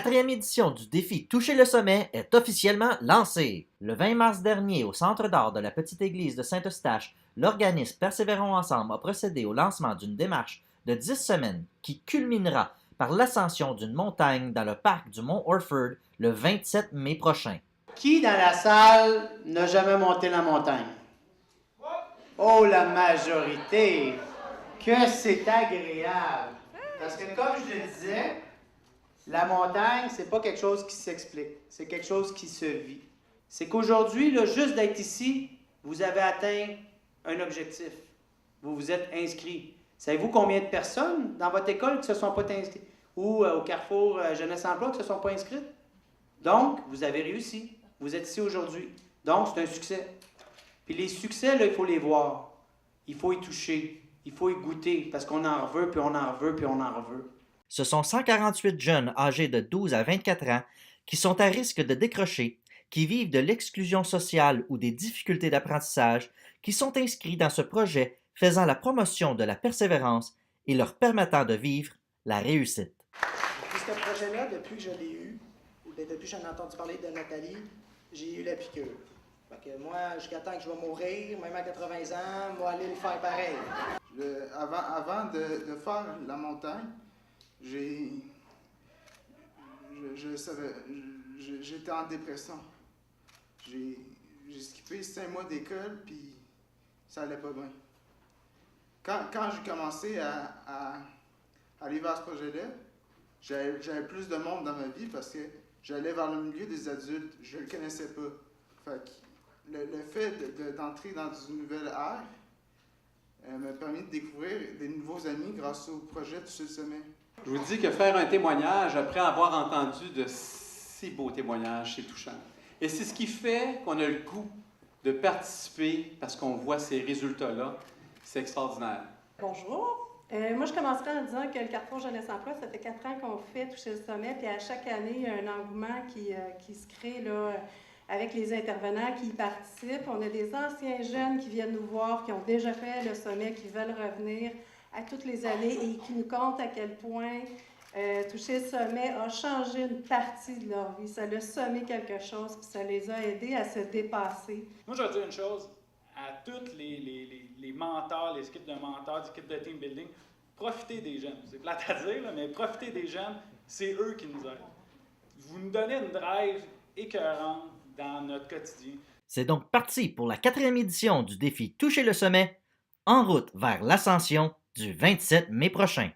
quatrième édition du défi Toucher le sommet est officiellement lancée. Le 20 mars dernier, au Centre d'art de la Petite Église de Saint-Eustache, l'organisme Persévérons Ensemble a procédé au lancement d'une démarche de 10 semaines qui culminera par l'ascension d'une montagne dans le parc du Mont Orford le 27 mai prochain. Qui dans la salle n'a jamais monté la montagne? Oh, la majorité! Que c'est agréable! Parce que comme je le disais, la montagne, c'est pas quelque chose qui s'explique, c'est quelque chose qui se vit. C'est qu'aujourd'hui, là, juste d'être ici, vous avez atteint un objectif. Vous vous êtes inscrit. Savez-vous combien de personnes dans votre école qui ne se sont pas inscrites? Ou au Carrefour Jeunesse Emploi qui ne se sont pas inscrites? Donc, vous avez réussi. Vous êtes ici aujourd'hui. Donc, c'est un succès. Puis les succès, là, il faut les voir. Il faut y toucher. Il faut y goûter. Parce qu'on en veut, puis on en veut, puis on en veut. Ce sont 148 jeunes âgés de 12 à 24 ans qui sont à risque de décrocher, qui vivent de l'exclusion sociale ou des difficultés d'apprentissage, qui sont inscrits dans ce projet faisant la promotion de la persévérance et leur permettant de vivre la réussite. Depuis ce projet-là, depuis que je l'ai eu, ou depuis que j'en ai entendu parler de Nathalie, j'ai eu la piqûre. Fait que moi, jusqu'à temps que je vais mourir, même à 80 ans, moi aller le faire pareil. Avant de faire la montagne, j'étais en dépression. J'ai skippé 5 mois d'école, puis ça allait pas bien. Quand j'ai commencé à aller vers ce projet-là, j'avais plus de monde dans ma vie parce que j'allais vers le milieu des adultes. Je le connaissais pas. Fait que le fait d'entrer dans une nouvelle ère m'a permis de découvrir des nouveaux amis grâce au projet Toucher le sommet. Je vous dis que faire un témoignage après avoir entendu de si beaux témoignages, c'est touchant. Et c'est ce qui fait qu'on a le goût de participer parce qu'on voit ces résultats-là. C'est extraordinaire. Bonjour. Moi, je commencerai en disant que le Carrefour Jeunesse Emploi, ça fait 4 ans qu'on fait Toucher le sommet, puis à chaque année, il y a un engouement qui se crée là, avec les intervenants qui y participent. On a des anciens jeunes qui viennent nous voir, qui ont déjà fait le sommet, qui veulent revenir à toutes les années et qui nous comptent à quel point Toucher le sommet a changé une partie de leur vie. Ça a sommé quelque chose, puis ça les a aidés à se dépasser. Moi, je vais dire une chose à tous les mentors, les équipes de mentors, les équipes de team building, profitez des jeunes. C'est plate à dire, là, mais profitez des jeunes, c'est eux qui nous aident. Vous nous donnez une drive écœurante dans notre quotidien. C'est donc parti pour la quatrième édition du défi Toucher le sommet, en route vers l'ascension du 27 mai prochain.